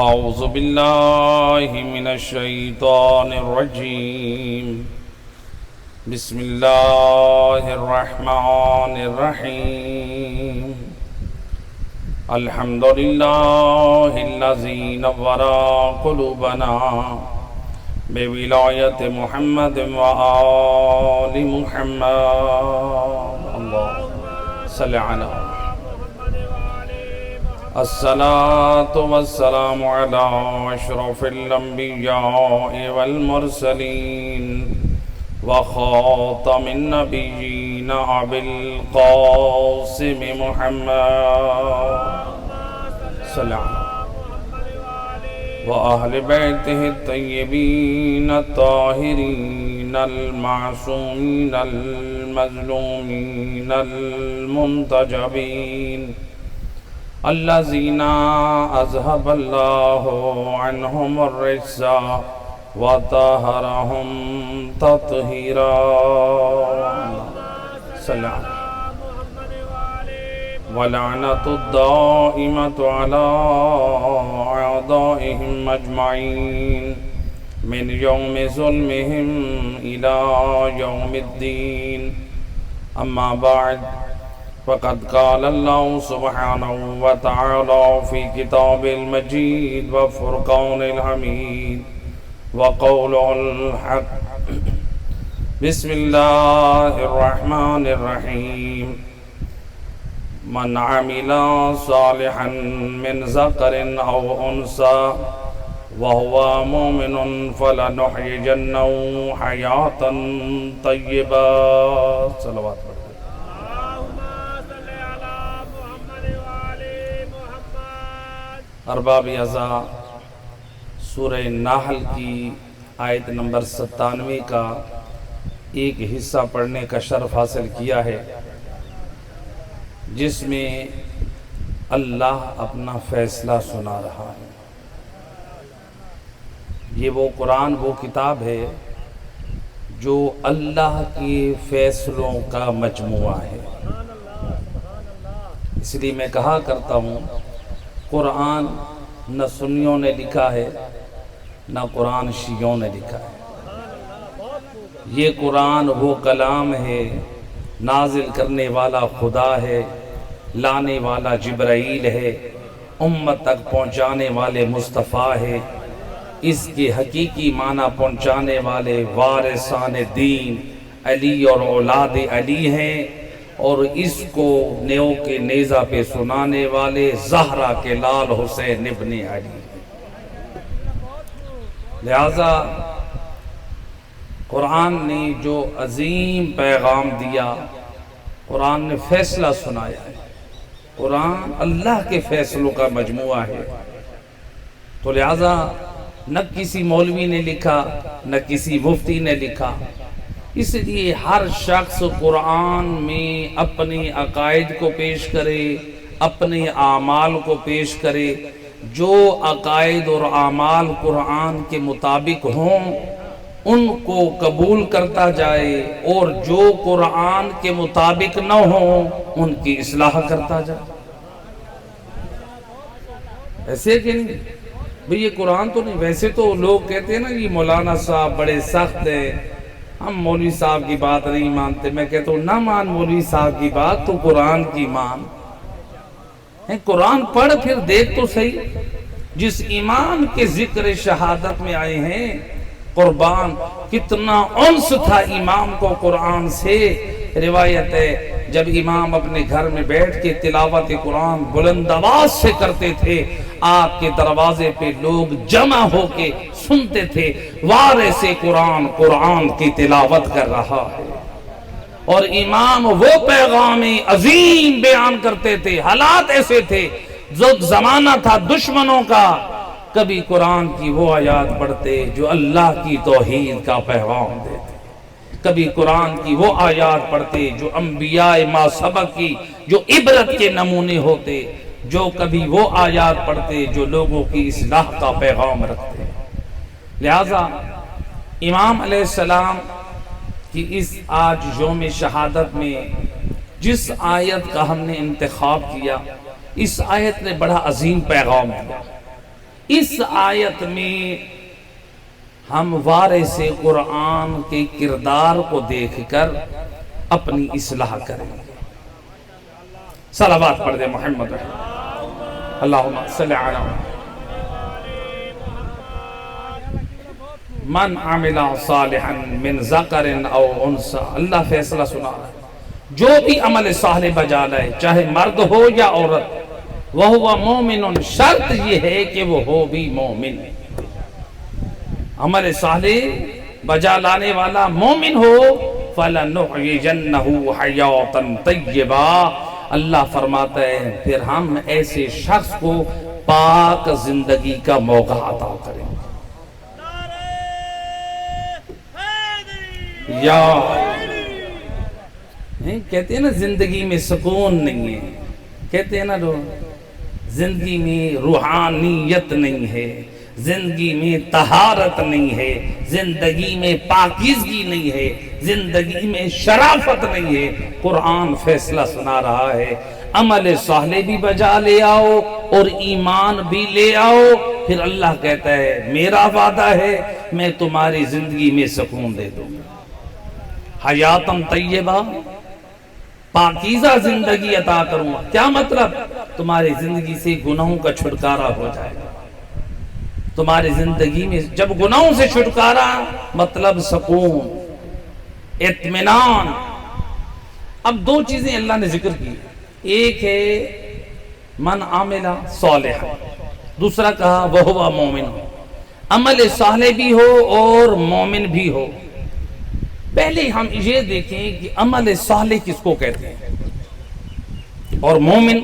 أعوذ بالله من الشيطان الرجيم بسم الله الرحمن الرحيم الحمد لله الذي نور قلوبنا بولاية محمد وآل محمد اللهم صل على الصلاة والسلام على أشرف الأنبياء والمرسلين وخاتم النبيين أبي القاسم محمد صلى الله وأهل بيته الطيبين الطاهرين المعصومين المظلومين المنتجبين الذين أذهب الله عنهم الرجس وطهرهم تطهيرا سلام ولعنة الدائمة على أعدائهم أجمعين من يوم ظلمهم إلى يوم الدين أما بعد فقد قال الله سبحانه وتعالى في كتاب المجيد وفرقان الحميد وقوله الحق بسم الله الرحمن الرحيم من عمل صالحا من ذكر أو أنثى وهو مؤمن فلنحيينه حياة طيبة صلوات ارباب اعضاء سورہ نحل کی آیت نمبر 97 کا ایک حصہ پڑھنے کا شرف حاصل کیا ہے، جس میں اللہ اپنا فیصلہ سنا رہا ہے۔ یہ وہ قرآن وہ کتاب ہے جو اللہ کے فیصلوں کا مجموعہ ہے۔ اس لیے میں کہا کرتا ہوں، قرآن نہ سنیوں نے لکھا ہے نہ قرآن شیعوں نے لکھا ہے۔ یہ قرآن وہ کلام ہے، نازل کرنے والا خدا ہے، لانے والا جبرائیل ہے، امت تک پہنچانے والے مصطفیٰ ہے، اس کے حقیقی معنی پہنچانے والے وارثان دین علی اور اولاد علی ہیں، اور اس کو نیو کے نیزہ پہ سنانے والے زہرا کے لال حسین ابن علی۔ لہذا قرآن نے جو عظیم پیغام دیا، قرآن نے فیصلہ سنایا ہے۔ قرآن اللہ کے فیصلوں کا مجموعہ ہے، تو لہذا نہ کسی مولوی نے لکھا نہ کسی مفتی نے لکھا۔ اس لیے ہر شخص قرآن میں اپنے عقائد کو پیش کرے، اپنے اعمال کو پیش کرے۔ جو عقائد اور اعمال قرآن کے مطابق ہوں ان کو قبول کرتا جائے، اور جو قرآن کے مطابق نہ ہوں ان کی اصلاح کرتا جائے۔ ایسے کہ نہیں بھئی یہ قرآن تو نہیں، ویسے تو لوگ کہتے ہیں نا یہ مولانا صاحب بڑے سخت ہیں، ہم مولوی صاحب کی بات نہیں مانتے۔ میں کہتا ہوں نہ مان مولوی صاحب کی بات، تو قرآن کی مان۔ قرآن پڑھ پھر دیکھ تو صحیح، جس ایمان کے ذکر شہادت میں آئے ہیں قربان، کتنا انس تھا امام کو قرآن سے۔ روایت ہے جب امام اپنے گھر میں بیٹھ کے تلاوت قرآن بلند آواز سے کرتے تھے، آپ کے دروازے پہ لوگ جمع ہو کے سنتے تھے، وارث قرآن قرآن کی تلاوت کر رہا ہے، اور امام وہ پیغام عظیم بیان کرتے تھے۔ حالات ایسے تھے، جو زمانہ تھا دشمنوں کا، کبھی قرآن کی وہ آیات پڑھتے جو اللہ کی توحید کا پیغام دیتے، کبھی قرآن کی وہ آیات پڑھتے جو انبیاء ما سبق کی جو عبرت کے نمونے ہوتے، جو کبھی وہ آیات پڑھتے جو لوگوں کی اصلاح کا پیغام رکھتے۔ لہذا امام علیہ السلام کی اس آج یوم شہادت میں جس آیت کا ہم نے انتخاب کیا، اس آیت نے بڑا عظیم پیغام دیا۔ اس آیت میں ہم وارث قرآن کے کردار کو دیکھ کر اپنی اصلاح کریں. صلوات پڑھ دے محمد اللہم صلی علی من عمل صالحا من ذکر او انثى. اللہ فیصلہ سنا رہا ہے، جو بھی عمل صالح بجا لائے چاہے مرد ہو یا عورت، وَهُوَ مُؤْمِنٌ، شرط یہ ہے کہ وہ ہو بھی مومن. عمل صالح بجا لانے والا مومن ہو. فَلَنُحْيِيَنَّهُ حَيَاةً طَيِّبَةً. اللہ فرماتا ہے پھر ہم ایسے شخص کو پاک زندگی کا موقع عطا کریں. یا کہتے ہیں نا زندگی میں سکون نہیں ہے، کہتے ہیں نا زندگی میں روحانیت نہیں ہے، زندگی میں طہارت نہیں ہے، زندگی میں پاکیزگی نہیں ہے، زندگی میں شرافت نہیں ہے. قرآن فیصلہ سنا رہا ہے عمل صالح بھی بجا لے آؤ اور ایمان بھی لے آؤ. پھر اللہ کہتا ہے میرا وعدہ ہے میں تمہاری زندگی میں سکون دے دوں گا. حیاتم طیبہ، پاکیزہ زندگی عطا کروں گا. کیا مطلب؟ تمہاری زندگی سے گناہوں کا چھٹکارا ہو جائے گا. تمہاری زندگی میں جب گناہوں سے چھٹکارا مطلب سکون، اطمینان. اب دو چیزیں اللہ نے ذکر کی، ایک ہے من عمل صالحا، دوسرا کہا وہو مومن. عمل صالح بھی ہو اور مومن بھی ہو. پہلے ہم یہ دیکھیں کہ عمل صالح کس کو کہتے ہیں اور مومن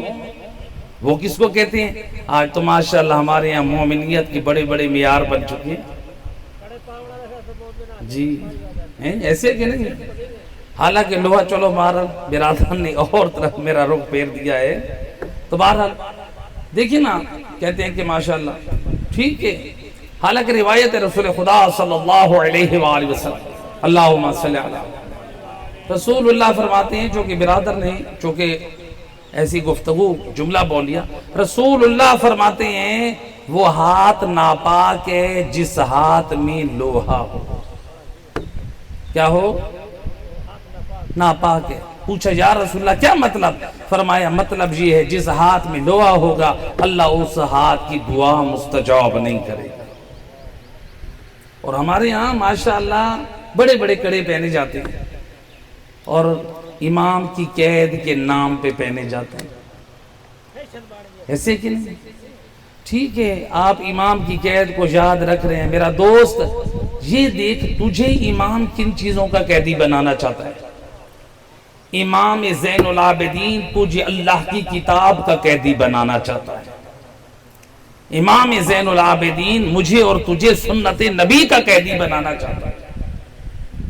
وہ کس کو کہتے ہیں. آج تو ماشاءاللہ ہمارے یہاں مومنیت کی بڑے بڑے معیار بن چکے ہیں. جی ایسے کہ نہیں، حالانکہ لوہا چلو بہرحال برادران نے اور طرف میرا رخ پھیر دیا ہے. تو بہرحال دیکھیں نا، کہتے ہیں کہ ماشاءاللہ ٹھیک ہے، حالانکہ روایت رسول خدا صلی اللہ علیہ وآلہ وسلم اللہم صلی علی رسول اللہ فرماتے ہیں، چونکہ برادر نے چونکہ ایسی گفتگو جملہ بولیا، رسول اللہ فرماتے ہیں وہ ہاتھ ناپاک ہے جس ہاتھ میں لوہا ہو. کیا ہو؟ ناپاک ہے. پوچھا یا رسول اللہ کیا مطلب؟ فرمایا مطلب یہ ہے جس ہاتھ میں لوہا ہوگا اللہ اس ہاتھ کی دعا مستجاب نہیں کرے گا. اور ہمارے یہاں ماشاءاللہ بڑے بڑے کڑے پہنے جاتے ہیں اور امام کی قید کے نام پہ پہنے جاتے ہیں. ایسے کہ نہیں؟ ٹھیک ہے آپ امام کی قید کو یاد رکھ رہے ہیں. میرا دوست یہ دیکھ تجھے امام کن چیزوں کا قیدی بنانا چاہتا ہے. امام زین العابدین تجھے اللہ کی کتاب کا قیدی بنانا چاہتا ہے. امام زین العابدین مجھے اور تجھے سنت نبی کا قیدی بنانا چاہتا ہے.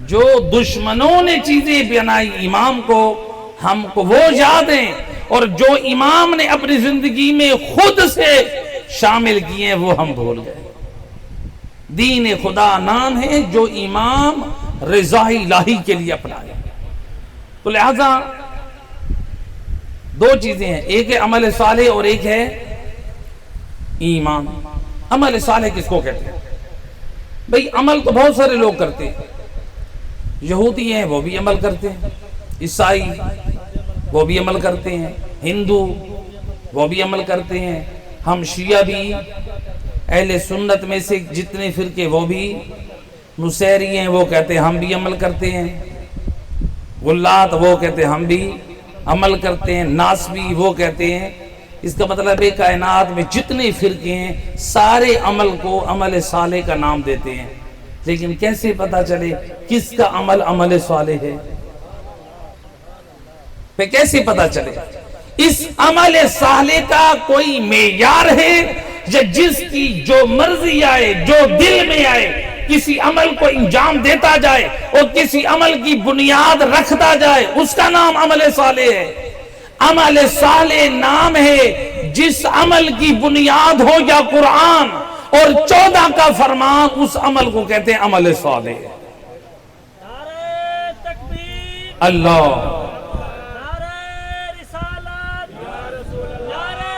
جو دشمنوں نے چیزیں بنائی امام کو ہم کو وہ یاد ہیں، اور جو امام نے اپنی زندگی میں خود سے شامل کیے ہیں وہ ہم بھول گئے. دین خدا نام ہے جو امام رضا الہی کے لیے اپنایا. تو لہذا دو چیزیں ہیں، ایک ہے عمل صالح اور ایک ہے ایمان. عمل صالح کس کو کہتے ہیں؟ بھئی عمل تو بہت سارے لوگ کرتے ہیں. یہودی ہیں وہ بھی عمل کرتے ہیں، عیسائی وہ بھی عمل کرتے ہیں، ہندو وہ بھی عمل کرتے ہیں، ہم شیعہ بھی، اہل سنت میں سے جتنے فرقے وہ بھی، نصیری ہیں وہ کہتے ہیں ہم بھی عمل کرتے ہیں، غلات وہ کہتے ہیں ہم بھی عمل کرتے ہیں، ناسبی وہ کہتے ہیں. اس کا مطلب ہے کائنات میں جتنے فرقے ہیں سارے عمل کو عمل صالح کا نام دیتے ہیں. لیکن کیسے پتا چلے کس کا عمل عمل صالح ہے؟ پہ کیسے پتا چلے؟ اس عمل صالح کا کوئی معیار ہے یا جس کی جو مرضی آئے جو دل میں آئے کسی عمل کو انجام دیتا جائے اور کسی عمل کی بنیاد رکھتا جائے اس کا نام عمل صالح ہے. عمل صالح نام ہے جس عمل کی بنیاد ہو یا قرآن اور 14 کا فرمان، اس عمل کو کہتے ہیں عمل صالح. نعرہ تکبیر، اللہ نعرہ رسالت، نعرہ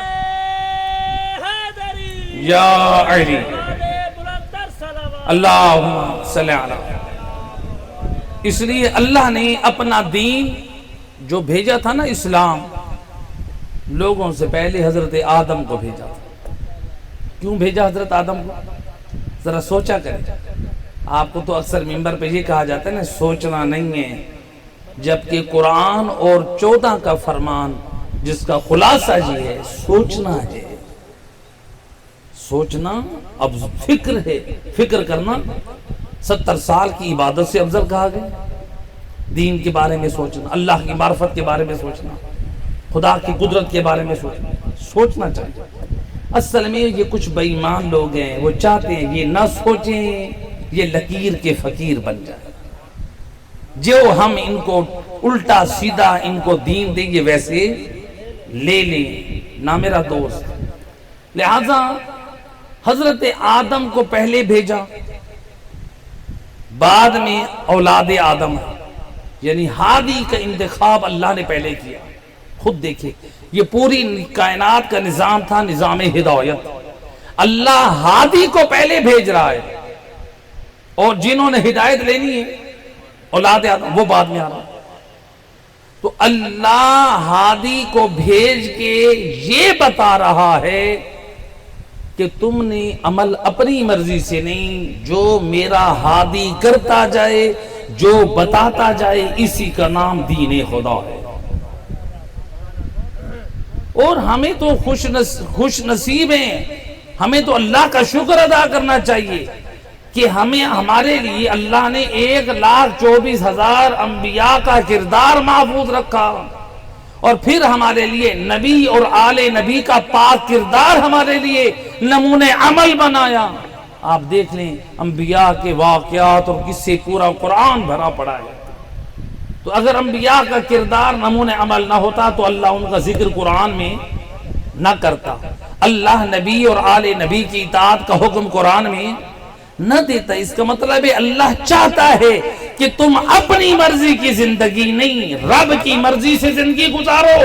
حیدری، یا علی بلندر صلوات اللہم صلی علی. اس لیے اللہ نے اپنا دین جو بھیجا تھا نا اسلام، لوگوں سے پہلے حضرت آدم کو بھیجا تھا. کیوں بھیجا حضرت آدم کو؟ ذرا سوچا کریں. آپ کو تو اکثر ممبر پہ یہ کہا جاتا ہے نا سوچنا نہیں ہے، جبکہ قرآن اور 14 کا فرمان جس کا خلاصہ یہ ہے سوچنا ہے. سوچنا اب فکر ہے، فکر کرنا 70 سال کی عبادت سے افضل کہا گیا. دین کے بارے میں سوچنا، اللہ کی معرفت کے بارے میں سوچنا، خدا کی قدرت کے بارے میں سوچنا چاہیے. اصل میں یہ کچھ بے ایمان لوگ ہیں، وہ چاہتے ہیں یہ نہ سوچیں، یہ لکیر کے فقیر بن جائے. جو ہم ان کو الٹا سیدھا ان کو دین دیں گے ویسے لے لیں نہ میرا دوست. لہذا حضرت آدم کو پہلے بھیجا، بعد میں اولاد آدم، یعنی ہادی کا انتخاب اللہ نے پہلے کیا. خود دیکھیں یہ پوری کائنات کا نظام تھا، نظام ہدایت. اللہ ہادی کو پہلے بھیج رہا ہے اور جنہوں نے ہدایت لینی ہے اولاد آدم وہ بعد میں آ رہا. تو اللہ ہادی کو بھیج کے یہ بتا رہا ہے کہ تم نے عمل اپنی مرضی سے نہیں، جو میرا ہادی کرتا جائے، جو بتاتا جائے، اسی کا نام دین خدا ہے. اور ہمیں تو خوش نصیب ہیں، ہمیں تو اللہ کا شکر ادا کرنا چاہیے کہ ہمارے لیے اللہ نے 1,24,000 انبیاء کا کردار محفوظ رکھا، اور پھر ہمارے لیے نبی اور آل نبی کا پاک کردار ہمارے لیے نمونہ عمل بنایا. آپ دیکھ لیں انبیاء کے واقعات اور قصے پورا قرآن بھرا پڑا ہے. تو اگر انبیاء کا کردار نمونہ عمل نہ ہوتا تو اللہ ان کا ذکر قرآن میں نہ کرتا، اللہ نبی اور آل نبی کی اطاعت کا حکم قرآن میں نہ دیتا. اس کا مطلب ہے اللہ چاہتا ہے کہ تم اپنی مرضی کی زندگی نہیں، رب کی مرضی سے زندگی گزارو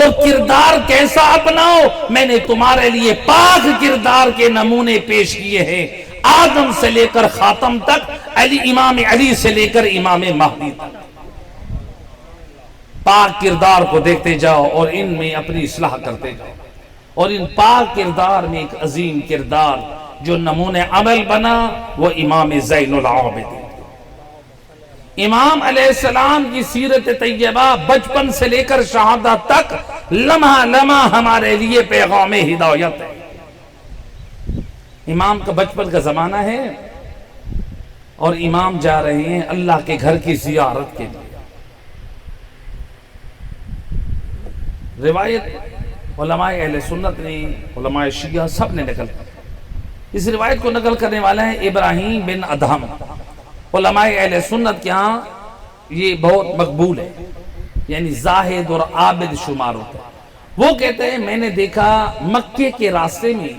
اور کردار کیسا اپناؤ. میں نے تمہارے لیے پاک کردار کے نمونے پیش کیے ہیں، آدم سے لے کر خاتم تک، امام علی سے لے کر امام مہدی تک. پاک کردار کو دیکھتے جاؤ اور ان میں اپنی اصلاح کرتے جاؤ. اور ان پاک کردار میں ایک عظیم کردار جو نمونہ عمل بنا وہ امام زین العابدین. امام علیہ السلام کی سیرت طیبہ بچپن سے لے کر شہادت تک لمحہ لمحہ ہمارے لیے پیغام ہدایت ہے. امام کا بچپن کا زمانہ ہے اور امام جا رہے ہیں اللہ کے گھر کی زیارت کے لیے. روایت علماء اہل سنت نے، علماء شیعہ سب نے نقل کی. اس روایت کو نقل کرنے والا ہے ابراہیم بن ادہم. علماء اہل سنت کے ہاں یہ بہت مقبول ہے، یعنی زاہد اور عابد شمار ہوتا ہے. وہ کہتے ہیں میں نے دیکھا مکے کے راستے میں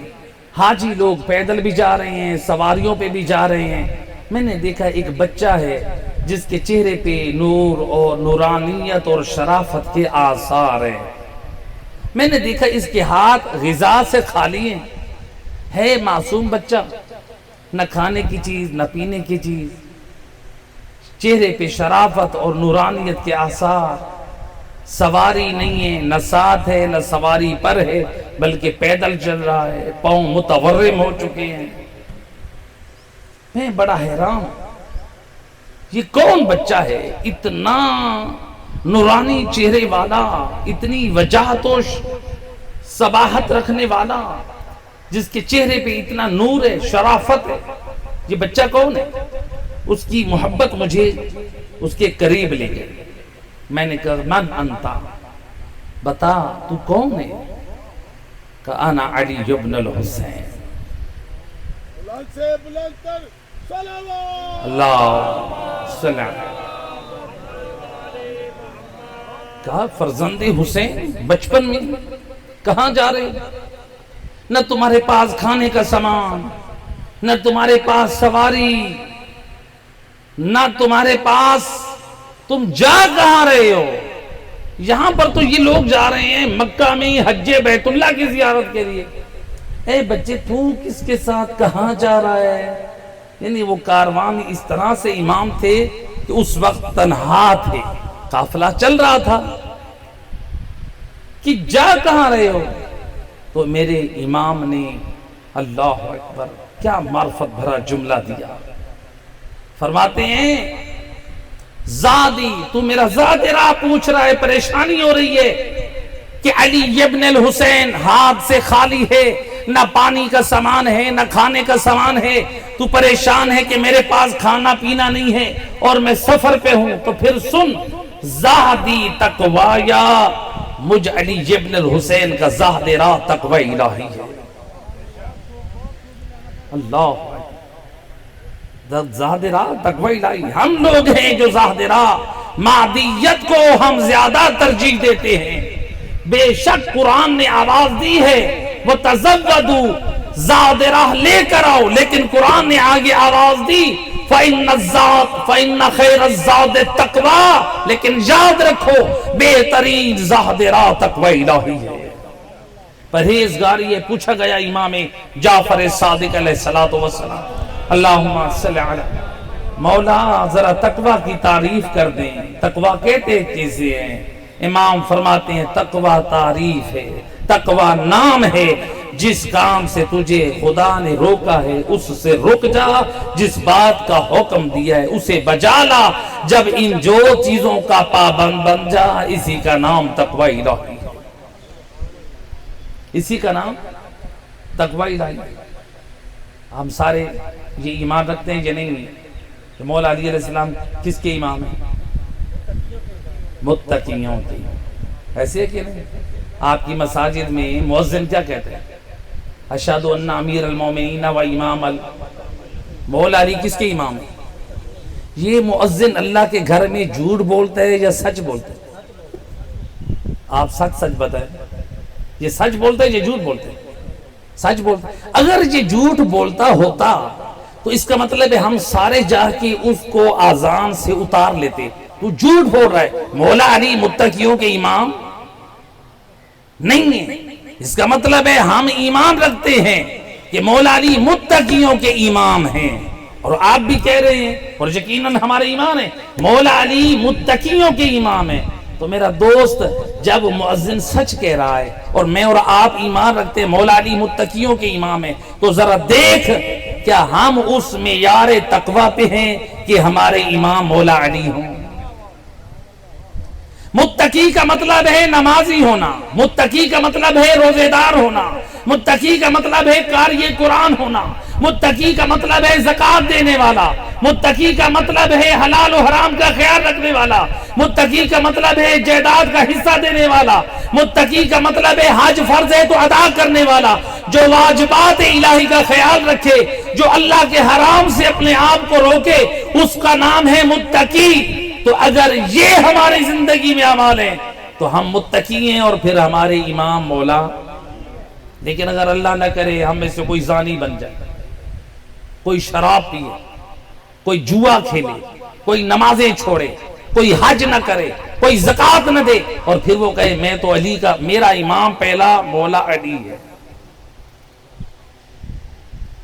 حاجی لوگ پیدل بھی جا رہے ہیں، سواریوں پہ بھی جا رہے ہیں. میں نے دیکھا ایک بچہ ہے جس کے چہرے پہ نور اور نورانیت اور شرافت کے آثار ہیں. میں نے دیکھا اس کے ہاتھ غذا سے خالی ہیں. ہے معصوم بچہ، نہ کھانے کی چیز نہ پینے کی چیز، چہرے پہ شرافت اور نورانیت کے آثار. سواری نہیں ہے، نہ ساتھ ہے نہ سواری پر ہے، بلکہ پیدل چل رہا ہے، پاؤں متورم ہو چکے ہیں. میں بڑا حیران، یہ کون بچہ ہے اتنا نورانی چہرے والا، اتنی وجاہت و صباحت رکھنے والا، جس کے چہرے پہ اتنا نور ہے، شرافت ہے. یہ بچہ کون ہے؟ اس کی محبت مجھے اس کے قریب لے گئی. میں نے کہا من انتا، بتا تو کون ہے؟ کہا انا علی ابن الحسین. اللہ صلی اللہ. کہا فرزند حسین بچپن میں کہاں جا رہے؟ نہ تمہارے پاس کھانے کا سامان، نہ تمہارے پاس سواری، نہ تمہارے پاس، تم جا کہاں رہے ہو؟ یہاں پر تو یہ لوگ جا رہے ہیں مکہ میں حج بیت اللہ کی زیارت کے لیے. اے بچے تو کس کے ساتھ کہاں جا رہا ہے؟ یعنی وہ کاروان اس طرح سے امام تھے کہ اس وقت تنہا تھے، قافلہ چل رہا تھا کہ جا کہاں رہے ہو؟ تو میرے امام نے اللہ اکبر کیا معرفت بھرا جملہ دیا، فرماتے ہیں زادی، تو میرا زاد راہ پوچھ رہا ہے، پریشانی ہو رہی ہے کہ علی ابن الحسین ہاتھ سے خالی ہے، نہ پانی کا سامان ہے نہ کھانے کا سامان ہے، تو پریشان ہے کہ میرے پاس کھانا پینا نہیں ہے اور میں سفر پہ ہوں، تو پھر سن، زہدی تقوایا، مجھ علی ابن الحسین کا زہد راہ تقوی الہی ہے۔ اللہ زہد راہ تقوی الہی، ہم لوگ ہیں جو زہد راہ مادیت کو ہم زیادہ ترجیح دیتے ہیں۔ بے شک قرآن نے آواز دی ہے وَتَزَوَّدُوا، زاد راہ لے کر آؤ، لیکن قرآن نے آگے آواز دی فَإِنَّ خَيْرَ الزَّادِ التَّقْوَىٰ، لیکن یاد رکھو بہترین زاد راہ تقوی الہی ہے۔ پرہیزگاری ہے۔ پوچھا گیا امام جعفر صادق علیہ السلام، اللہم صلی علی مولا ذرا تقوی کی تعریف کر دیں، تقوی کہتے کیسے ہیں؟ امام فرماتے ہیں تقوی تعریف ہے، تقوی نام ہے، جس کام سے تجھے خدا نے روکا ہے اس سے رک جا، جس بات کا حکم دیا ہے اسے بجا لا، جب ان جو چیزوں کا پابند بن جا، اسی کا نام تقوی الہی ہے، اسی کا نام تقوی الہی ہے۔ ہم سارے یہ ایمان رکھتے ہیں یا نہیں کہ مولا علی علیہ السلام کس کے امام ہیں؟ متقیوں کے۔ ایسے ہے کہ نہیں؟ آپ کی مساجد میں مؤذن کیا کہتے ہیں؟ اشہد ان امیر المومنین و امام مولا علی کس کے امام ہیں؟ یہ مؤذن اللہ کے گھر میں جھوٹ بولتا ہے یا سچ بولتا ہے؟ آپ سچ بتائیں، یہ سچ بولتا ہے یا جھوٹ بولتا ہے؟ سچ بولتا ہے۔ اگر یہ جھوٹ بولتا ہوتا تو اس کا مطلب ہے ہم سارے جا کے اس کو آذان سے اتار لیتے، تو جھوٹ بول رہا ہے، مولا علی متقیوں کے امام نہیں ہے۔ اس کا مطلب ہے ہم ایمان رکھتے ہیں کہ مولا علی متقیوں کے امام ہیں، اور آپ بھی کہہ رہے ہیں اور یقیناً ہمارے ایمان ہے مولا علی متقیوں کے امام ہیں۔ تو میرا دوست جب مؤذن سچ کہہ رہا ہے اور میں اور آپ ایمان رکھتے ہیں مولا علی متقیوں کے امام ہیں، تو ذرا دیکھ کیا ہم اس معیار تقوی پہ ہیں کہ ہمارے امام مولا علی ہوں؟ متقی کا مطلب ہے نمازی ہونا، متقی کا مطلب ہے روزے دار ہونا، متقی کا مطلب ہے قاری قرآن ہونا، متقی کا مطلب ہے زکوٰۃ دینے والا، متقی کا مطلب ہے حلال و حرام کا خیال رکھنے والا، متقی کا مطلب ہے جائیداد کا حصہ دینے والا، متقی کا مطلب ہے حج فرض ہے تو ادا کرنے والا، جو واجبات الہی کا خیال رکھے، جو اللہ کے حرام سے اپنے آپ کو روکے، اس کا نام ہے متقی۔ تو اگر یہ ہماری زندگی میں اعمال ہیں تو ہم متقی ہیں اور پھر ہمارے امام مولا۔ لیکن اگر اللہ نہ کرے ہم میں سے کوئی زانی بن جائے، کوئی شراب پیے، کوئی جوا کھیلے، کوئی نمازیں چھوڑے، کوئی حج نہ کرے، کوئی زکوٰۃ نہ دے، اور پھر وہ کہے میں تو علی کا، میرا امام پہلا مولا علی ہے،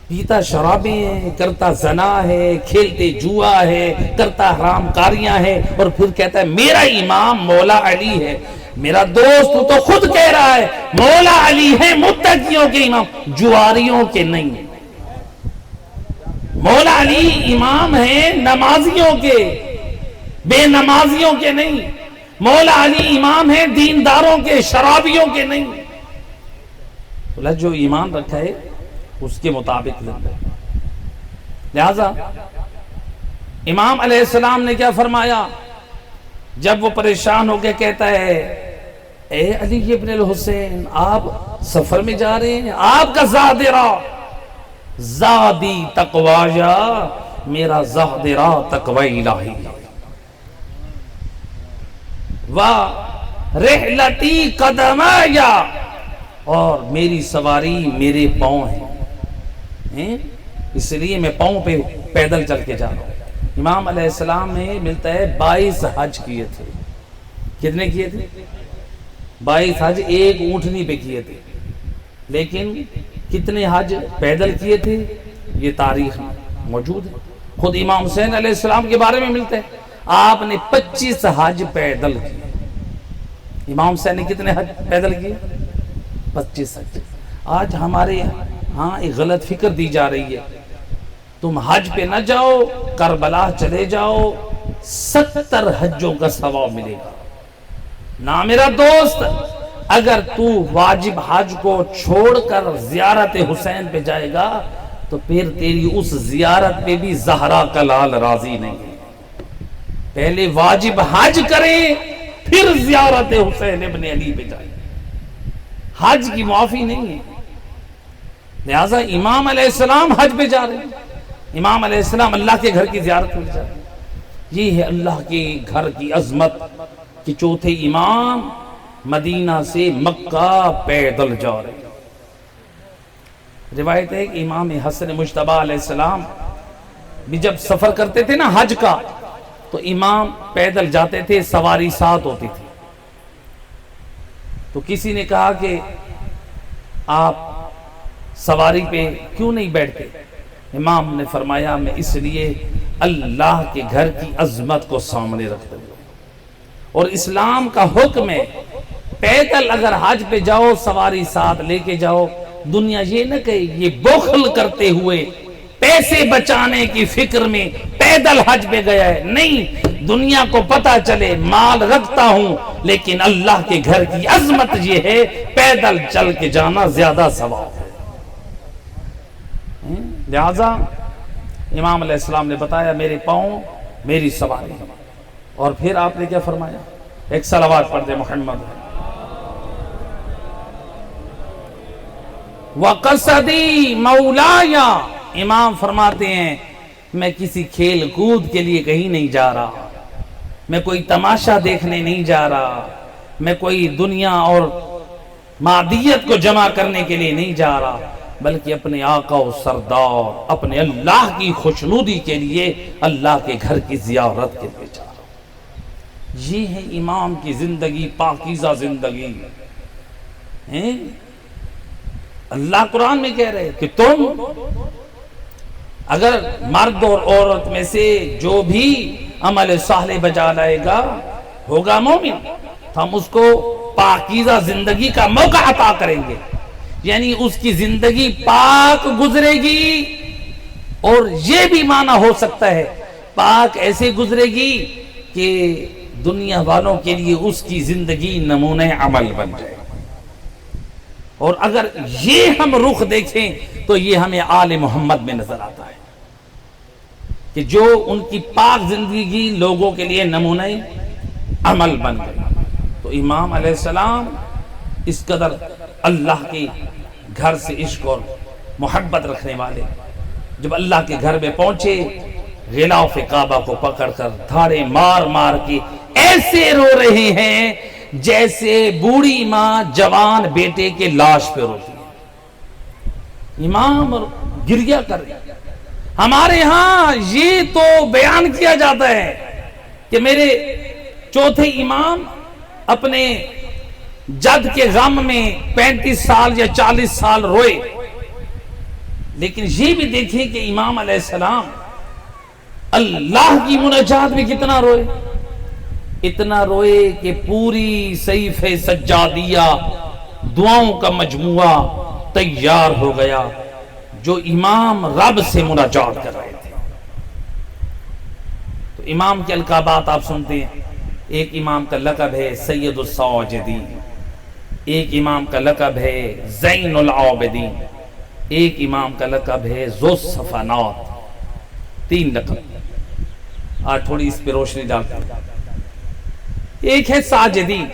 پیتا شرابیں ہیں، کرتا زنا ہے، کھیلتے جوا ہے، کرتا حرام کاریاں ہے، اور پھر کہتا ہے میرا امام مولا علی ہے۔ میرا دوست تو خود کہہ رہا ہے مولا علی ہے متقیوں کے امام، جواریوں کے نہیں۔ مولا علی امام ہیں نمازیوں کے، بے نمازیوں کے نہیں۔ مولا علی امام ہیں دینداروں کے، شرابیوں کے نہیں۔ اللہ جو ایمان رکھا ہے اس کے مطابق لہذا امام علیہ السلام نے کیا فرمایا جب وہ پریشان ہو کے کہتا ہے اے علی ابن الحسین آپ سفر میں جا رہے ہیں، آپ کا زاد راہ زادی تقوایا، میرا زاد راہ تقوی الہی، رحلتی قدمایا، اور میری سواری میرے پاؤں ہیں، اس لیے میں پاؤں پہ پیدل چل کے جا رہا ہوں۔ امام علیہ السلام نے ملتا ہے 22 حج کیے تھے۔ کتنے کیے تھے؟ 22 حج ایک اونٹنی پہ کیے تھے، لیکن کتنے حج پیدل کیے تھے یہ تاریخ میں موجود ہے. خود امام حسین علیہ السلام کے بارے میں ملتے ہیں آپ نے 25 حج پیدل کیے. امام حسین نے کتنے حج پیدل کیے؟ 25 حج. آج ہمارے ہاں ایک غلط فکر دی جا رہی ہے تم حج پہ نہ جاؤ کربلا چلے جاؤ 70 حجوں کا ثواب ملے گا. نہ میرا دوست، اگر تو واجب حج کو چھوڑ کر زیارت حسین پہ جائے گا تو پھر تیری اس زیارت پہ بھی زہرا کا لال راضی نہیں ہے. پہلے واجب حج کریں پھر زیارت حسین ابن علی پہ جائیں. حج کی معافی نہیں ہے. لہذا امام علیہ السلام حج پہ جا رہے ہیں. امام علیہ السلام اللہ کے گھر کی زیارت پہ جا رہے ہیں. یہ ہے اللہ کے گھر کی عظمت کہ چوتھے امام مدینہ سے مکہ پیدل جا رہے ہیں. روایت ہے کہ امام حسن مجتبیٰ علیہ السلام بھی جب سفر کرتے تھے نا حج کا تو امام پیدل جاتے تھے، سواری ساتھ ہوتی تھی. تو کسی نے کہا کہ آپ سواری پہ کیوں نہیں بیٹھتے؟ امام نے فرمایا میں اس لیے اللہ کے گھر کی عظمت کو سامنے رکھتا ہوں اور اسلام کا حکم ہے پیدل اگر حج پہ جاؤ سواری ساتھ لے کے جاؤ. دنیا یہ نہ کہے یہ بخل کرتے ہوئے پیسے بچانے کی فکر میں پیدل حج پہ گیا ہے. نہیں، دنیا کو پتا چلے مال رکھتا ہوں لیکن اللہ کے گھر کی عظمت یہ ہے پیدل چل کے جانا زیادہ ثواب ہے. لہذا امام علیہ السلام نے بتایا میرے پاؤں میری سواری. اور پھر آپ نے کیا فرمایا؟ ایک صلوات پڑھ دے محمد. وَقَصَدِي مَوْلَايَا، امام فرماتے ہیں میں کسی کھیل کود کے لیے کہیں نہیں جا رہا، میں کوئی تماشا دیکھنے نہیں جا رہا، میں کوئی دنیا اور مادیت کو جمع کرنے کے لیے نہیں جا رہا، بلکہ اپنے آقا و سردار اپنے اللہ کی خوشنودی کے لیے اللہ کے گھر کی زیارت کے لیے جا رہا ہوں. یہ ہے امام کی زندگی، پاکیزہ زندگی. اللہ قرآن میں کہہ رہے کہ تم اگر مرد اور عورت میں سے جو بھی عمل صالح بجا لائے گا ہوگا مومن تو ہم اس کو پاکیزہ زندگی کا موقع عطا کریں گے. یعنی اس کی زندگی پاک گزرے گی. اور یہ بھی معنی ہو سکتا ہے پاک ایسے گزرے گی کہ دنیا والوں کے لیے اس کی زندگی نمونہ عمل بن جائے. اور اگر یہ ہم رخ دیکھیں تو یہ ہمیں آل محمد میں نظر آتا ہے کہ جو ان کی پاک زندگی لوگوں کے لیے نمونہ عمل بن گئی. تو امام علیہ السلام اس قدر اللہ کے گھر سے عشق اور محبت رکھنے والے جب اللہ کے گھر میں پہنچے غلاف کعبہ کو پکڑ کر دھاڑے مار مار کے ایسے رو رہے ہیں جیسے بوڑھی ماں جوان بیٹے کے لاش پہ روتی ہے. امام گریہ کر رہے ہیں. ہمارے ہاں یہ تو بیان کیا جاتا ہے کہ میرے چوتھے امام اپنے جد کے غم میں 35 سال یا 40 سال روئے. لیکن یہ بھی دیکھیں کہ امام علیہ السلام اللہ کی مناجات میں کتنا روئے. اتنا روئے کہ پوری صحیفہ سجادیہ دعاؤں کا مجموعہ تیار ہو گیا جو امام رب سے مناجات کر رہے تھے. تو امام کے القابات آپ سنتے ہیں. ایک امام کا لقب ہے سید الساجدین، ایک امام کا لقب ہے زین العابدین، ایک امام کا لقب ہے ذو الصفنات. 3 لقب. آج تھوڑی اس پہ روشنی ڈالتے ہیں. ایک ہے ساجدین،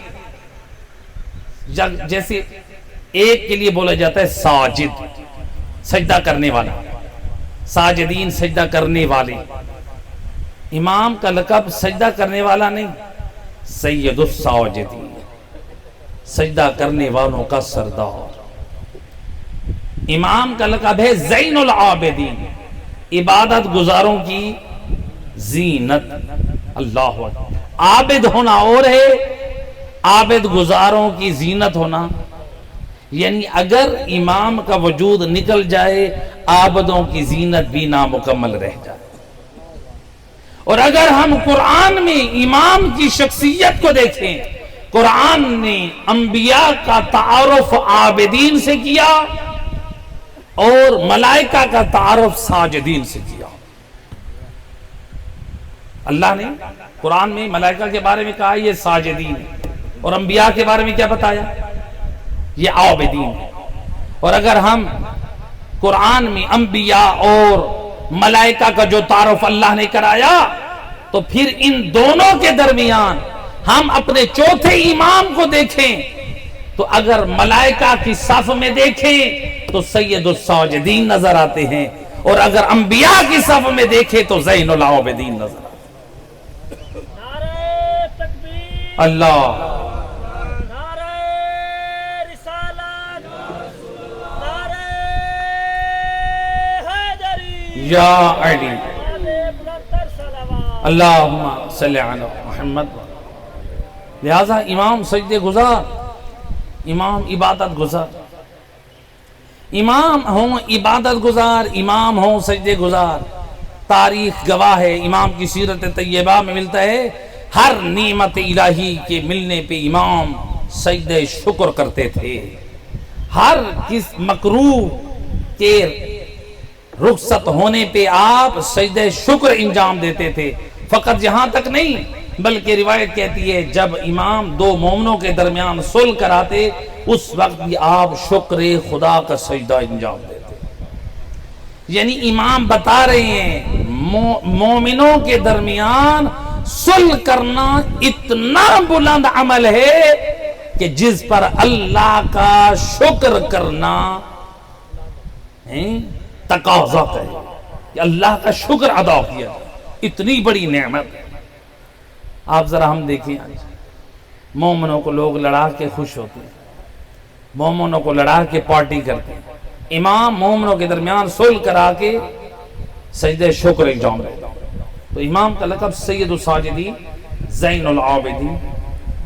جیسے ایک کے لیے بولا جاتا ہے ساجد، سجدہ کرنے والا. ساجدین سجدہ کرنے والے. امام کا لقب سجدہ کرنے والا نہیں، سید الساجدین، سجدہ کرنے والوں کا سردار. امام کا لقب ہے زین العابدین، عبادت گزاروں کی زینت. اللہ اکبر. عابد ہونا اور ہے، عابد گزاروں کی زینت ہونا. یعنی اگر امام کا وجود نکل جائے عابدوں کی زینت بھی نامکمل رہ جائے. اور اگر ہم قرآن میں امام کی شخصیت کو دیکھیں، قرآن نے انبیاء کا تعارف عابدین سے کیا اور ملائکہ کا تعارف ساجدین سے کیا. اللہ نے قرآن میں ملائکہ کے بارے میں کہا یہ ساجدین ہے، اور انبیاء کے بارے میں کیا بتایا؟ یہ عابدین ہے. اور اگر ہم قرآن میں انبیاء اور ملائکہ کا جو تعارف اللہ نے کرایا تو پھر ان دونوں کے درمیان ہم اپنے چوتھے امام کو دیکھیں تو اگر ملائکہ کی صف میں دیکھیں تو سید الساجدین نظر آتے ہیں، اور اگر انبیاء کی صف میں دیکھیں تو زین العابدین نظر آتے ہیں. نعرہ تکبیر، اللہ نعرہ رسالت، نعرہ حیدری، یا علی بلندتر صلوات. اللہم صلی علی محمد. لہذا امام سجدے گزار، امام عبادت گزار، امام ہوں عبادت گزار، امام ہوں سجدے گزار. تاریخ گواہ ہے، امام کی سیرت طیبہ میں ملتا ہے ہر نعمت الہی کے ملنے پہ امام سجدے شکر کرتے تھے. ہر کس مکروہ کے رخصت ہونے پہ آپ سجدے شکر انجام دیتے تھے. فقط یہاں تک نہیں بلکہ روایت کہتی ہے جب امام دو مومنوں کے درمیان صلح کراتے اس وقت بھی آپ شکر خدا کا سجدہ انجام دیتے. یعنی امام بتا رہے ہیں مومنوں کے درمیان صلح کرنا اتنا بلند عمل ہے کہ جس پر اللہ کا شکر کرنا تقاضا کرے کہ اللہ کا شکر ادا کیا. اتنی بڑی نعمت ہے. آپ ذرا ہم دیکھیں آج مومنوں کو لوگ لڑا کے خوش ہوتے ہیں، مومنوں کو لڑا کے پارٹی کرتے ہیں. امام مومنوں کے درمیان صلح کرا کے سجدہ شکر انجام دیتا. تو امام کا لقب سید الساجدین، زین العابدین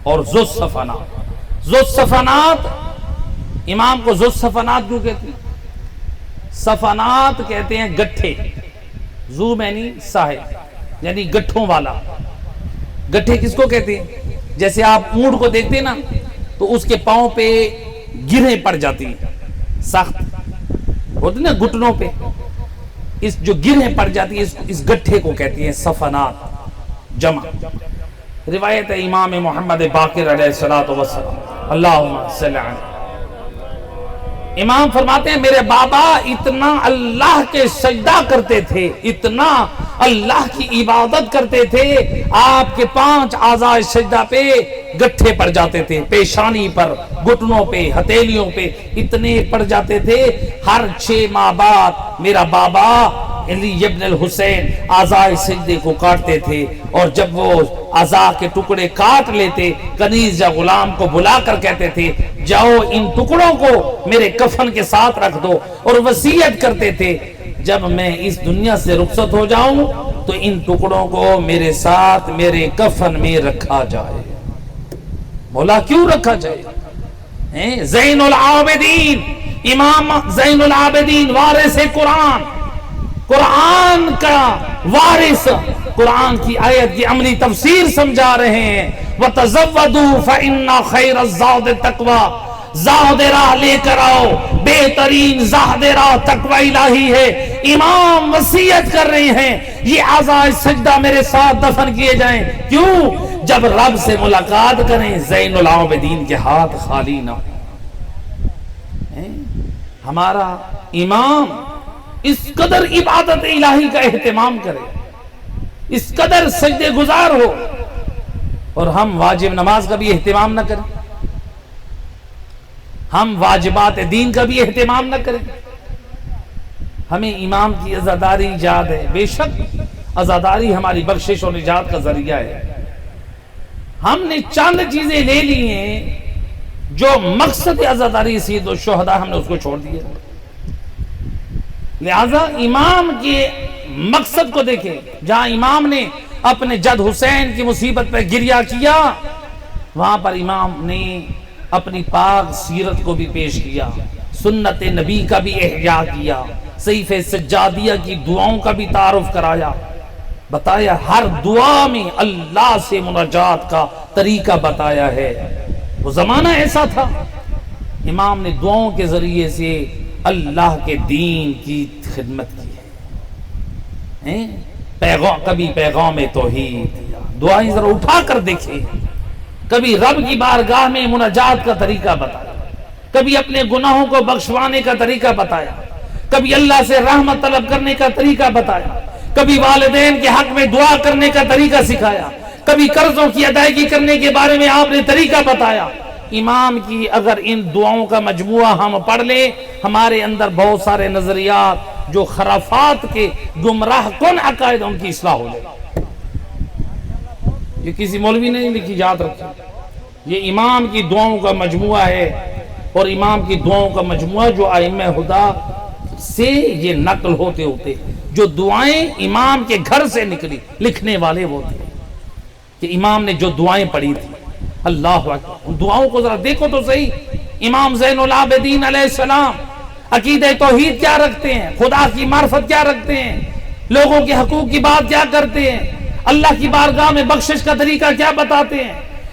اور ذو الصفنات. ذو الصفنات، امام کو ذو الصفنات کیوں کہتے ہیں؟ صفنات کہتے ہیں گٹھے، ذو یعنی صاحب یعنی گٹھوں والا. گٹھے کس کو کہتے ہیں؟ جیسے آپ اونٹ کو دیکھتے ہیں نا تو اس کے پاؤں پہ گرہیں پڑ جاتی ہیں، سخت ہوتی نا گھٹنوں پہ، اس جو گرہیں پڑ جاتی ہیں اس گٹھے کو کہتے ہیں صفنات جمع. روایت ہے امام محمد باقر علیہ السلام، اللہم صلی علیہ. امام فرماتے ہیں میرے بابا اتنا اللہ کے سجدہ کرتے تھے، اتنا اللہ کی عبادت کرتے تھے، آپ کے 5 اعضاء سجدہ پہ گٹھے پڑ جاتے تھے، پیشانی پر، گھٹنوں پہ، ہتھیلیوں پہ اتنے پڑ جاتے تھے. ہر 6 ماہ بعد میرا بابا علی ابن الحسین اعضاء سجدے کو کاٹتے تھے، اور جب وہ اعضاء کے ٹکڑے کاٹ لیتے کنیز یا غلام کو بلا کر کہتے تھے جاؤ ان ٹکڑوں کو میرے کفن کے ساتھ رکھ دو، اور وصیت کرتے تھے جب میں اس دنیا سے رخصت ہو جاؤں تو ان ٹکڑوں کو میرے ساتھ میرے کفن میں رکھا جائے. مولا کیوں رکھا جائے؟ زین العابدین، امام زین العابدین وارث قرآن، قرآن کا وارث، قرآن کی آیت کی عملی تفسیر سمجھا رہے ہیں. وَتَزَوَّدُوا فَإِنَّ خَيْرَ الزَّادِ التَّقْوَىٰ، زاد راہ لے کر آؤ، بہترین زاد راہ تقوی الہی ہے. امام وصیت کر رہے ہیں یہ اعضاء سجدہ میرے ساتھ دفن کیے جائیں. کیوں؟ جب رب سے ملاقات کریں زین العابدین کے ہاتھ خالی نہ ہوں. ہمارا امام اس قدر عبادت الہی کا اہتمام کرے، اس قدر سجدے گزار ہو، اور ہم واجب نماز کا بھی اہتمام نہ کریں، ہم واجبات دین کا بھی اہتمام نہ کریں. ہمیں امام کی عزاداری یاد ہے، بے شک عزاداری ہماری بخشش اور نجات کا ذریعہ ہے. ہم نے چند چیزیں لے لی ہیں جو مقصد عزاداری سید الشہداء ہم نے اس کو چھوڑ دیا. لہذا امام کے مقصد کو دیکھیں. جہاں امام نے اپنے جد حسین کی مصیبت پہ گریہ کیا وہاں پر امام نے اپنی پاک سیرت کو بھی پیش کیا، سنت نبی کا بھی احیاء کیا، صحیفہ سجادیہ کی دعاؤں کا بھی تعارف کرایا، بتایا ہر دعا میں اللہ سے مناجات کا طریقہ بتایا ہے۔ وہ زمانہ ایسا تھا، امام نے دعاؤں کے ذریعے سے اللہ کے دین کی خدمت کی ہے۔ کبھی پیغام توحید دیا، دعائیں ذرا اٹھا کر دیکھیں، کبھی رب کی بارگاہ میں مناجات کا طریقہ بتایا، کبھی اپنے گناہوں کو بخشوانے کا طریقہ بتایا، کبھی اللہ سے رحمت طلب کرنے کا طریقہ بتایا، کبھی والدین کے حق میں دعا کرنے کا طریقہ سکھایا، کبھی قرضوں کی ادائیگی کرنے کے بارے میں آپ نے طریقہ بتایا۔ امام کی اگر ان دعاؤں کا مجموعہ ہم پڑھ لیں، ہمارے اندر بہت سارے نظریات جو خرافات کے گمراہ کن عقائد ان کی اصلاح ہو جائے۔ یہ کسی مولوی نے نہیں لکھی، یاد رکھیں، یہ امام کی دعاؤں کا مجموعہ ہے، اور امام کی دعاؤں کا مجموعہ جو ائمہ خدا سے یہ نقل ہوتے ہوتے جو دعائیں امام کے گھر سے نکلی، لکھنے والے وہ تھے کہ امام نے جو دعائیں پڑھی تھی، اللہ اکبر، ان دعاؤں کو ذرا دیکھو تو صحیح۔ امام زین العابدین علیہ السلام عقیدہ توحید کیا رکھتے ہیں، خدا کی معرفت کیا رکھتے ہیں، لوگوں کے حقوق کی بات کیا کرتے ہیں، اللہ کی بارگاہ میں بخشش کا طریقہ کیا بتاتے ہیں،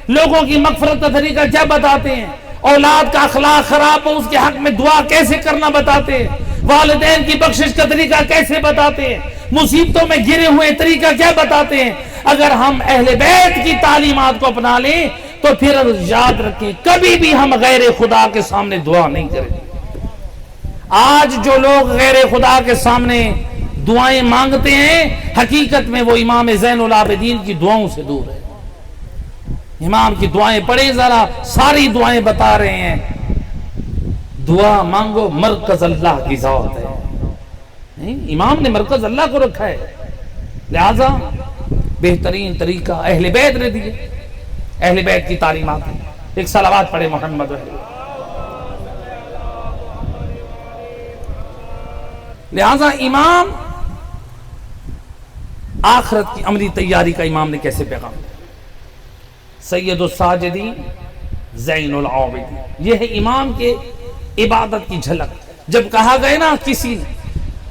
لوگوں کی مغفرت کا طریقہ کیا بتاتے ہیں، اولاد کا اخلاق خراب ہو اس کے حق میں دعا کیسے کرنا بتاتے ہیں، والدین کی بخشش کا طریقہ کیسے بتاتے ہیں، مصیبتوں میں گرے ہوئے طریقہ کیا بتاتے ہیں۔ اگر ہم اہل بیت کی تعلیمات کو اپنا لیں تو پھر یاد رکھیں کبھی بھی ہم غیر خدا کے سامنے دعا نہیں کریں۔ آج جو لوگ غیر خدا کے سامنے دعائیں مانگتے ہیں، حقیقت میں وہ امام زین العابدین کی دعاؤں سے دور ہے۔ امام کی دعائیں پڑھیں ذرا، ساری دعائیں بتا رہے ہیں، دعا مانگو مرکز اللہ کی ذات ہے۔ امام نے مرکز اللہ کو رکھا ہے، لہذا بہترین طریقہ اہل بیت نے دیے، اہل بیت کی تعلیمات ہیں۔ ایک صلوات پڑھے محمد علیہ۔ لہذا امام آخرت کی عملی تیاری کا امام نے کیسے پیغام دیا؟ سید الساجدین زین العابدین، یہ ہے امام کے عبادت کی جھلک۔ جب کہا گئے نا کسی نے،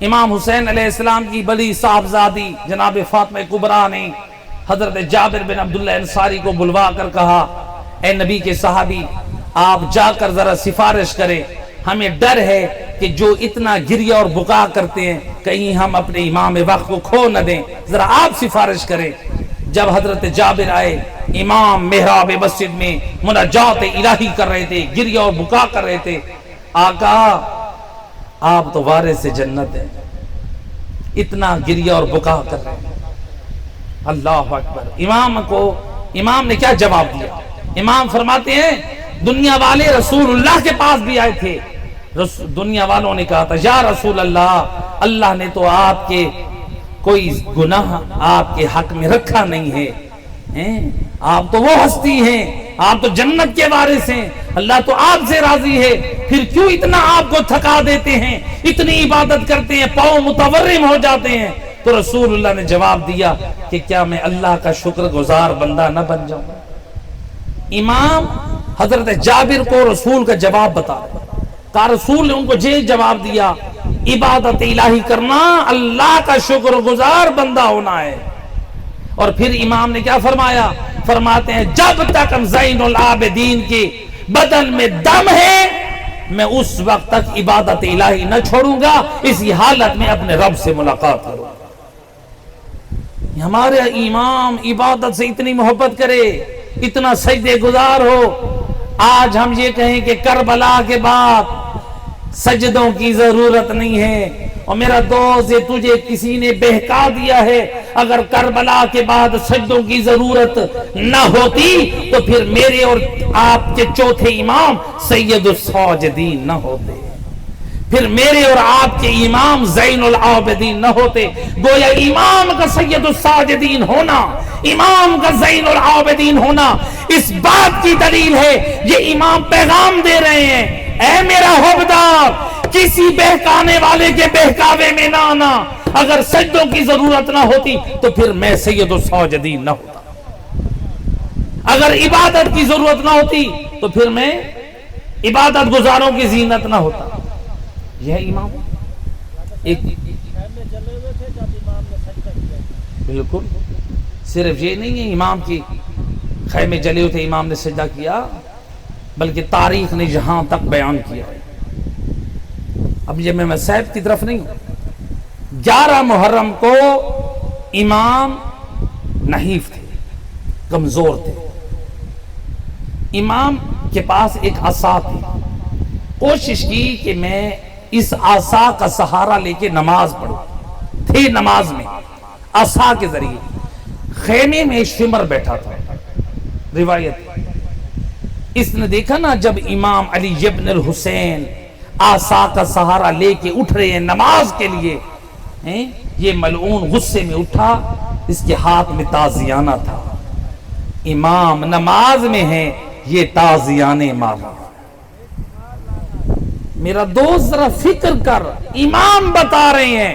امام حسین علیہ السلام کی بڑی صاحبزادی جناب فاطمہ کبریٰ نے حضرت جابر بن عبداللہ انصاری کو بلوا کر کہا، اے نبی کے صحابی، آپ جا کر ذرا سفارش کریں، ہمیں ڈر ہے کہ جو اتنا گریہ اور بکا کرتے ہیں کہیں ہم اپنے امام وقت کو کھو نہ دیں، ذرا آپ سفارش کریں۔ جب حضرت جابر آئے، امام محراب مسجد میں مناجات الہی کر رہے تھے، گریہ اور بکا کر رہے تھے۔ آقا آپ تو وارث جنت ہیں، اتنا گریہ اور بکا کر رہے ہیں، اللہ اکبر۔ امام نے کیا جواب دیا؟ امام فرماتے ہیں دنیا والے رسول اللہ کے پاس بھی آئے تھے، دنیا والوں نے کہا تھا یا رسول اللہ، اللہ نے تو آپ کے کوئی گناہ آپ کے حق میں رکھا نہیں ہے، آپ تو وہ ہستی ہیں، آپ تو جنت کے وارث ہیں، اللہ تو آپ سے راضی ہے، پھر کیوں اتنا آپ کو تھکا دیتے ہیں، اتنی عبادت کرتے ہیں، پاؤں متورم ہو جاتے ہیں؟ تو رسول اللہ نے جواب دیا کہ کیا میں اللہ کا شکر گزار بندہ نہ بن جاؤں؟ امام حضرت جابر کو رسول کا جواب بتا رہے، کہا رسول نے ان کو یہ جواب دیا، عبادت الہی کرنا اللہ کا شکر گزار بندہ ہونا ہے۔ اور پھر امام نے کیا فرمایا؟ فرماتے ہیں جب تک زین العابدین کے بدن میں دم ہے میں اس وقت تک عبادت الہی نہ چھوڑوں گا، اسی حالت میں اپنے رب سے ملاقات کروں گا۔ ہمارے امام عبادت سے اتنی محبت کرے، اتنا سجدے گزار ہو، آج ہم یہ کہیں کہ کربلا کے بعد سجدوں کی ضرورت نہیں ہے، اور میرا دوست یہ تجھے کسی نے بہکا دیا ہے، اگر کربلا کے بعد سجدوں کی ضرورت نہ ہوتی تو پھر میرے اور آپ کے چوتھے امام سید الساجدین نہ ہوتے، پھر میرے اور آپ کے امام زین العابدین نہ ہوتے۔ گویا امام کا سید الساجدین ہونا، امام کا زین العابدین ہونا اس بات کی دلیل ہے، یہ امام پیغام دے رہے ہیں، اے میرا حوبدار، کسی بہکانے والے کے بہکاوے میں نہ آنا، اگر سجدوں کی ضرورت نہ ہوتی تو پھر میں سید الساجدین نہ ہوتا، اگر عبادت کی ضرورت نہ ہوتی تو پھر میں عبادت گزاروں کی زینت نہ ہوتا. یہ ہے امام. ایک خیمے جلے ہوئے تھے جب امام نے سجدہ کیا. بالکل صرف یہ نہیں ہے امام کی خیمے جلے ہوئے تھے امام نے سجدہ کیا، بلکہ تاریخ نے یہاں تک بیان کیا ہے. اب یہ میں صاحب کی طرف نہیں ہوں. 11 محرم کو امام نحیف تھے، کمزور تھے. امام کے پاس ایک عصا تھی. کوشش کی کہ میں اس عصا کا سہارا لے کے نماز پڑھوں. تھے نماز میں عصا کے ذریعے. خیمے میں شمر بیٹھا تھا. روایت اس نے دیکھا نا جب امام علی ابن الحسین عصا کا سہارا لے کے اٹھ رہے ہیں نماز کے لیے، یہ ملعون غصے میں اٹھا. اس کے ہاتھ میں تازیانہ تھا. امام نماز میں ہے، یہ تازیانے مارا. میرا دوست ذرا فکر کر، امام بتا رہے ہیں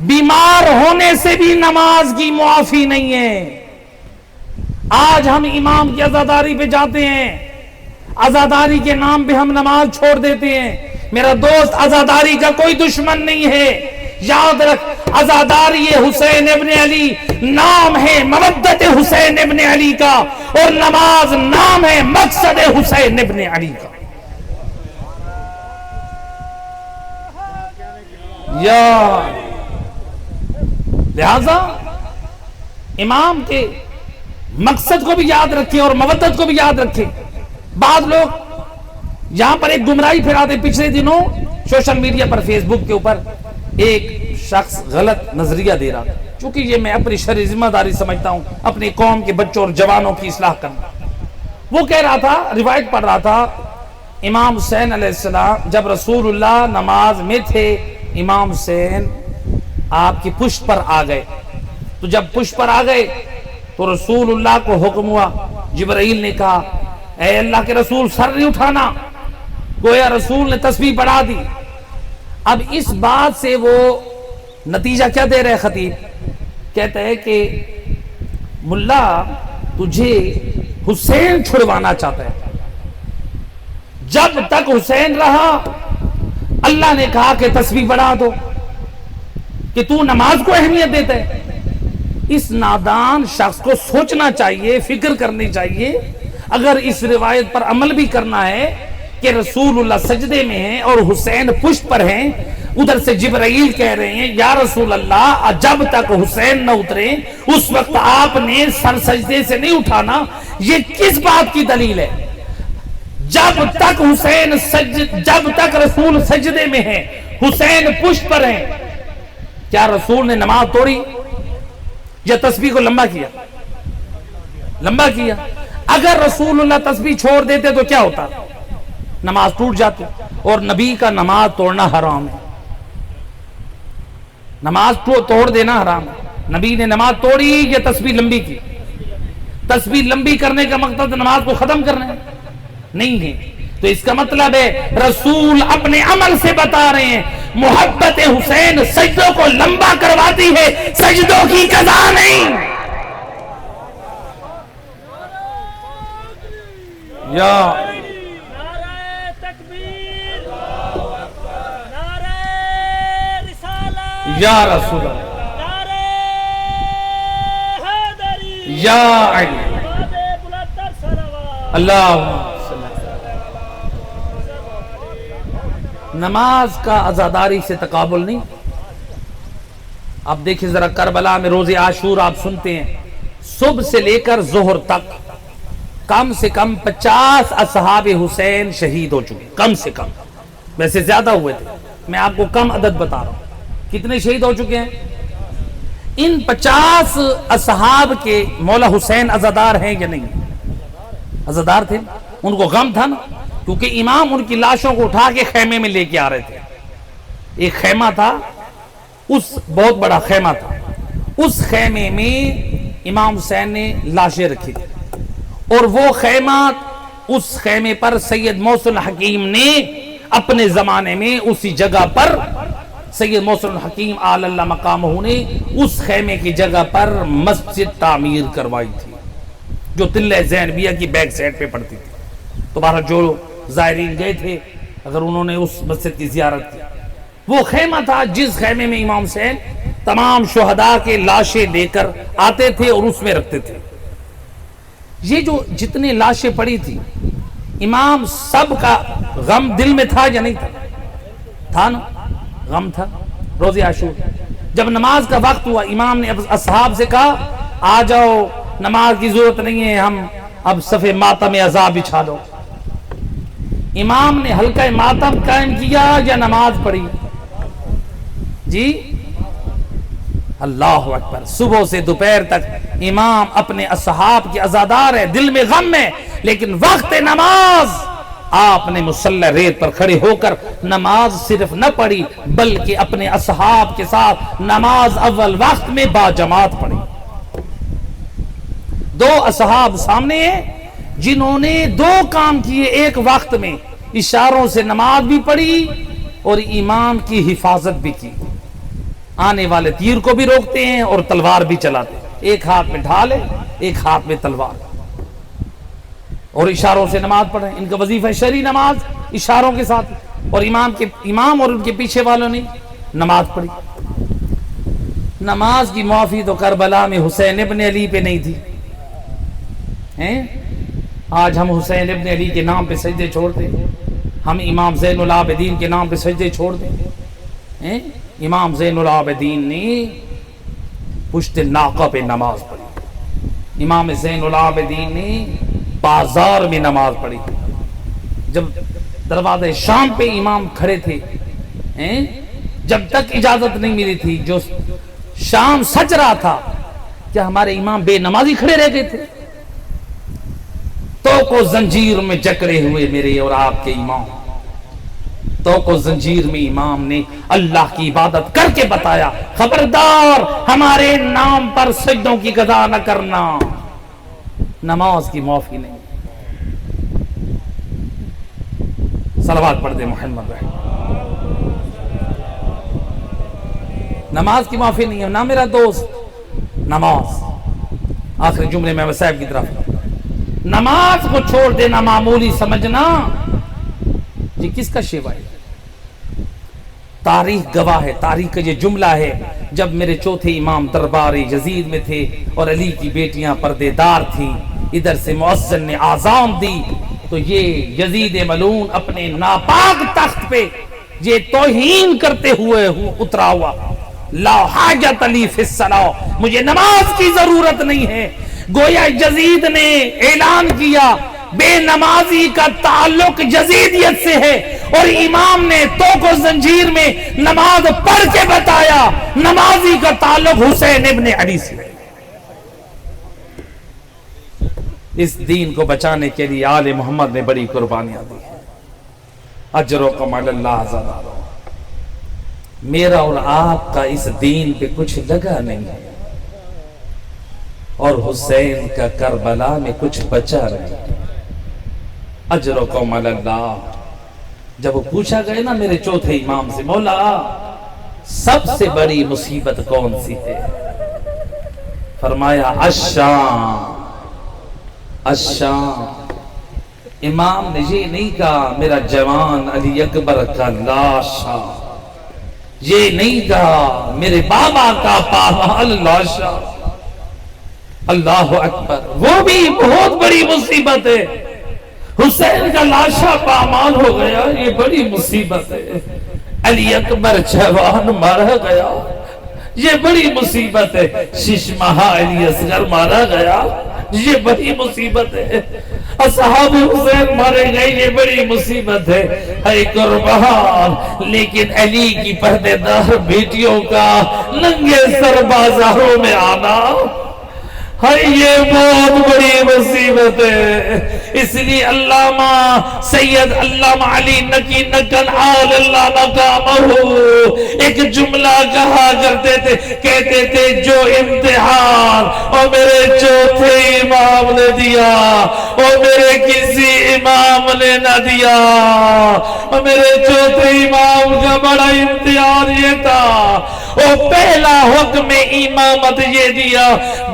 بیمار ہونے سے بھی نماز کی معافی نہیں ہے. آج ہم امام کی عزاداری پہ جاتے ہیں، عزاداری کے نام پہ ہم نماز چھوڑ دیتے ہیں. میرا دوست عزاداری کا کوئی دشمن نہیں ہے. یاد رکھ، عزاداری حسین ابن علی نام ہے مودت حسین ابن علی کا، اور نماز نام ہے مقصد حسین ابن علی کا. یا لہذا امام کے مقصد کو بھی یاد رکھیں اور مودت کو بھی یاد رکھیں. بعض لوگ یہاں پر ایک گمراہی پھیلاتے. پچھلے دنوں سوشل میڈیا پر فیس بک کے اوپر ایک شخص غلط نظریہ دے رہا تھا. چونکہ یہ میں اپنی شرعی ذمہ داری سمجھتا ہوں اپنی قوم کے بچوں اور جوانوں کی اصلاح کرنا. وہ کہہ رہا تھا، روایت پڑھ رہا تھا، امام حسین علیہ السلام جب رسول اللہ نماز میں تھے، امام حسین آپ کی پشت پر آ گئے. تو جب پشت پر آ گئے تو رسول اللہ کو حکم ہوا. جبرائیل نے کہا اے اللہ کے رسول سر نہیں اٹھانا. گویا رسول نے تسبیح بڑھا دی. اب اس بات سے وہ نتیجہ کیا دے رہے خطیب؟ کہتا ہے کہ ملا تجھے حسین چھڑوانا چاہتا ہے. جب تک حسین رہا اللہ نے کہا کہ تسبیح بڑھا دو، کہ تو نماز کو اہمیت دیتا ہے. اس نادان شخص کو سوچنا چاہیے، فکر کرنی چاہیے. اگر اس روایت پر عمل بھی کرنا ہے کہ رسول اللہ سجدے میں ہیں اور حسین پشت پر ہیں، ادھر سے جبرائیل کہہ رہے ہیں یا رسول اللہ جب تک حسین نہ اترے اس وقت آپ نے سر سجدے سے نہیں اٹھانا، یہ کس بات کی دلیل ہے؟ جب تک رسول سجدے میں ہیں، حسین پشت پر ہیں، کیا رسول نے نماز توڑی یا تسبیح کو لمبا کیا؟ لمبا کیا. اگر رسول اللہ تسبیح چھوڑ دیتے تو کیا ہوتا؟ نماز ٹوٹ جاتی. اور نبی کا نماز توڑنا حرام ہے. نماز توڑ دینا حرام ہے. نبی نے نماز توڑی یا تسبیح لمبی کی؟ تسبیح لمبی کرنے کا مقصد نماز کو ختم کرنا ہے نہیں ہے. تو اس کا مطلب ہے رسول اپنے عمل سے بتا رہے ہیں محبت حسین سجدوں کو لمبا کرواتی ہے، سجدوں کی قضا نہیں. یا نعرہ تکبیر، نعرہ رسالت، یا رسول اللہ، نعرہ حیدری، یا علی، باد بلندتر صلوات. اللہ. نماز کا عزاداری سے تقابل نہیں. اب دیکھیں ذرا کربلا میں روز عاشور آپ سنتے ہیں، صبح سے لے کر ظہر تک کم سے کم 50 اصحاب حسین شہید ہو چکے. کم سے کم، ویسے زیادہ ہوئے تھے، میں آپ کو کم عدد بتا رہا ہوں. کتنے شہید ہو چکے ہیں؟ ان 50 اصحاب کے مولا حسین عزادار ہیں یا نہیں؟ عزادار تھے. ان کو غم تھا نا، کیونکہ امام ان کی لاشوں کو اٹھا کے خیمے میں لے کے آ رہے تھے. ایک خیمہ تھا، بہت بڑا خیمہ تھا. اس خیمے میں امام حسین نے لاشیں رکھی تھی، اور وہ خیمہ، اس خیمے پر سید محسن حکیم نے اپنے زمانے میں اسی جگہ پر، سید محسن حکیم آل اللہ مقامہ نے اس خیمے کی جگہ پر مسجد تعمیر کروائی تھی. جو تلہ زینبیہ کی بیک سائڈ پہ پڑتی تھی. تمہارا جو زائرین گئے تھے اگر انہوں نے اس مسجد کی زیارت کی, وہ خیمہ تھا جس خیمے میں امام حسین تمام شہداء کے لاشیں لے کر آتے تھے اور اس میں رکھتے تھے. یہ جو جتنے لاشیں پڑی تھی, امام سب کا غم دل میں تھا یا نہیں تھا؟ تھا نا, غم تھا. روز عاشور جب نماز کا وقت ہوا, امام نے اصحاب سے کہا آ جاؤ, نماز کی ضرورت نہیں ہے, ہم اب صف ماتم عذاب بچھا دو. امام نے حلقہ ماتم قائم کیا یا نماز پڑھی؟ جی اللہ اکبر. صبح سے دوپہر تک امام اپنے اصحاب کے عزادار ہے, دل میں غم ہے, لیکن وقت نماز آپ نے مصلی ریت پر کھڑے ہو کر نماز صرف نہ پڑھی بلکہ اپنے اصحاب کے ساتھ نماز اول وقت میں با جماعت پڑھی. دو اصحاب سامنے ہیں جنہوں نے دو کام کیے ایک وقت میں, اشاروں سے نماز بھی پڑھی اور امام کی حفاظت بھی کی. آنے والے تیر کو بھی روکتے ہیں اور تلوار بھی چلاتے ہیں, ایک ہاتھ میں ڈھال ہے ایک ہاتھ میں تلوار, اور اشاروں سے نماز پڑھیں. ان کا وظیفہ شرعی نماز اشاروں کے ساتھ, اور امام اور ان کے پیچھے والوں نے نماز پڑھی. نماز کی معافی تو کربلا میں حسین ابن علی پہ نہیں تھی. آج ہم حسین ابن علی کے نام پہ سجدے چھوڑتے, ہم امام زین العابدین کے نام پہ سجدے چھوڑ دیں. امام زین العابدین نے پشت ناقہ پہ نماز پڑھی. امام زین العابدین نے بازار میں نماز پڑھی. جب دروازے شام پہ امام کھڑے تھے, جب تک اجازت نہیں ملی تھی, جو شام سج رہا تھا, کیا ہمارے امام بے نمازی کھڑے رہ گئے تھے؟ تو کو زنجیر میں جکڑے ہوئے میرے اور آپ کے امام, تو کو زنجیر میں امام نے اللہ کی عبادت کر کے بتایا, خبردار ہمارے نام پر سجدوں کی قضا نہ کرنا, نماز کی معافی نہیں. صلوات پڑھ دے محمد رہے. نماز کی معافی نہیں ہے نا میرا دوست. نماز آخری جملے میں صاحب کی طرف, نماز کو چھوڑ دینا معمولی سمجھنا یہ کس کا شیوا ہے؟ تاریخ گواہ ہے, تاریخ کا یہ جملہ ہے. جب میرے چوتھے امام دربار یزید میں تھے اور علی کی بیٹیاں پردے دار تھیں, ادھر سے مؤذن نے آذان دی تو یہ یزید ملعون اپنے ناپاک تخت پہ یہ توہین کرتے ہوئے اترا ہوا, لا حاجت لی فی الصلاۃ, مجھے نماز کی ضرورت نہیں ہے. گویا یزید نے اعلان کیا بے نمازی کا تعلق یزیدیت سے ہے, اور امام نے تو کو زنجیر میں نماز پڑھ کے بتایا نمازی کا تعلق حسین ابن علی سے. اس دین کو بچانے کے لیے آل محمد نے بڑی قربانیاں دی ہیں. اجرکم علی اللہ زیادہ. میرا اور آپ کا اس دین پہ کچھ لگا نہیں ہے, اور حسین کا کربلا میں کچھ بچا نہیں. اجرکم علی اللہ. جب وہ پوچھا گئے نا میرے چوتھے امام سے, مولا سب سے بڑی مصیبت کون سی ہے؟ فرمایا الشام. الشام. امام نے یہ نہیں کہا میرا جوان علی اکبر کا لاشا, یہ نہیں کہا میرے بابا کا پامال لاشا. اللہ اکبر, وہ بھی بہت بڑی مصیبت ہے. حسین کا لاشا پامال ہو گیا, یہ بڑی مصیبت ہے. علی اکبر جوان مارا گیا, یہ بڑی مصیبت ہے. شش ماہ علی اصغر مارا گیا, یہ بڑی مصیبت ہے. اصحاب حسین مارے گئے, یہ بڑی مصیبت ہے. اے قربان, لیکن علی کی پردے دار بیٹیوں کا ننگے سر بازاروں میں آنا, یہ بہت بڑی مصیبت ہے. اس لیے علامہ سید علامہ علی نقی نقل آل اللہ مقامہ ایک جملہ کہا کرتے تھے, کہتے تھے جو امتحان اور میرے چوتھے امام نے دیا اور میرے کسی امام نے نہ دیا, اور میرے چوتھے امام کا بڑا امتحان یہ تھا وہ پہلا حکم امامت یہ دیا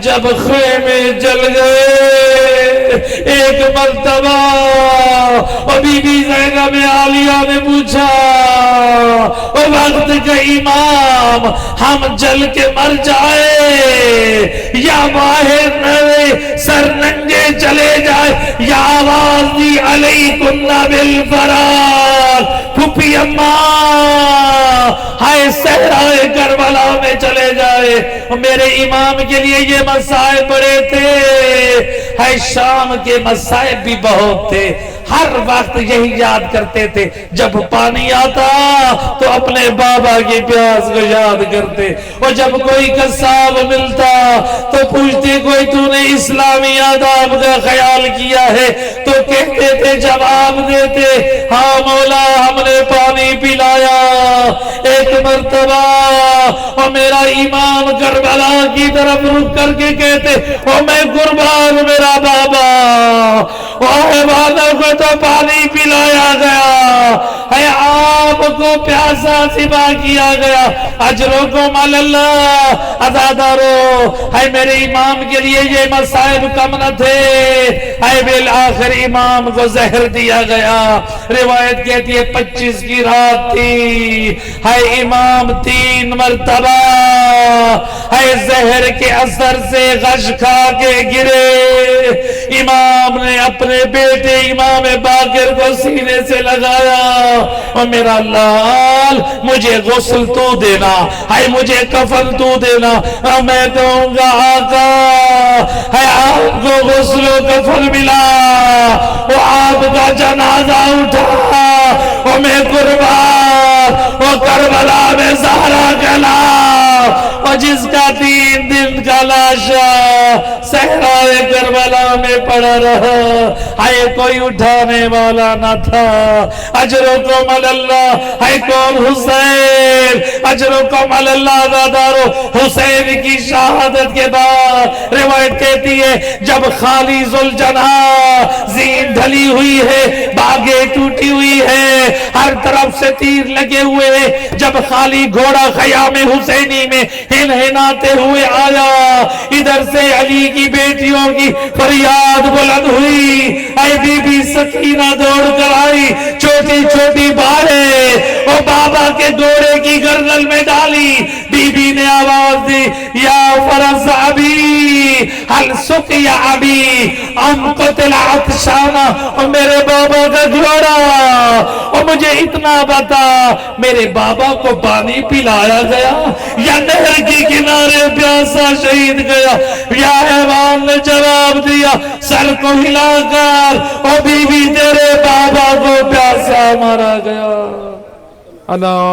جب خیمے جل گئے ایک مرتبہ اور بی بی زینب عالیہ نے پوچھا وہ وقت کا امام ہم جل کے مر جائے یا باہر نئے سر ننگے چلے جائے یا آواز دی علیکن بالفرار پھپی اماں ہائے صحرائے کربلا میں چلے جائے میرے امام کے لیے یہ مسائب بڑے تھے ہائے شام کے مسائب بھی بہت تھے ہر وقت یہی یاد کرتے تھے جب پانی آتا تو اپنے بابا کی پیاس کو یاد کرتے اور جب کوئی قصاب ملتا تو پوچھتے کوئی تو نے اسلامی آداب کا خیال کیا ہے تو کہتے تھے جواب دیتے ہاں مولا ہم نے پانی پلایا ایک مرتبہ اور میرا امام کربلا کی طرف رک کر کے کہتے اور میں قربان میرا بابا اور کو تو پانی پلایا گیا ہے آپ کو پیاسا سبا کیا گیا اجروں کو مال اللہ عزادارو ہے میرے امام کے لیے یہ مسائب کم نہ تھے ہے بالآخر امام کو زہر دیا گیا روایت کہتی ہے 25 کی رات تھی ہے امام 3 مرتبہ ہے زہر کے اثر سے غش کھا کے گرے امام نے اپنے بیٹے امام باقر کو سینے سے لگایا اور میرا لال مجھے غسل تو دینا ہے مجھے کفن تو دینا اور میں کہوں گا آقا ہے آپ کو غسل و کفن ملا وہ آپ کا جنازہ اٹھا اور میں قربان وہ کربلا میں زہرا کلا اور جس کا 3 دن کا لاشا صحرائے کربلا میں پڑا رہا ہے کوئی اٹھانے والا نہ تھا اجرکم اللہ ہے کون حسین اجرکم اللہ دادارو حسین کی شہادت کے بعد روایت کہتی ہے جب خالی ذوالجناح زین ڈھلی ہوئی ہے باغیں ٹوٹی ہوئی ہے ہر طرف سے تیر لگے ہوئے ہیں جب خالی گھوڑا خیام حسینی میں ہنہناتے ہوئے آیا ادھر سے علی کی بیٹیوں کی فریاد بلند ہوئی اے بی بی سکینہ دوڑ کر آئی چھوٹی چھوٹی باریں وہ بابا کے گھوڑے کی گردن میں ڈالی بی بی نے آواز دی یا فرس ابی حل سقی ابی ام قتل عطشانا اور میرے بابا کا گھوڑا اور مجھے اتنا بتا میرے بابا کو پانی پلایا گیا یا نہر کی کنارے پیاسا شہید گیا یا حیوان نے جواب دیا سر کو ہلا کر اور بی بی تیرے بابا کو پیاسا مارا گیا اللہ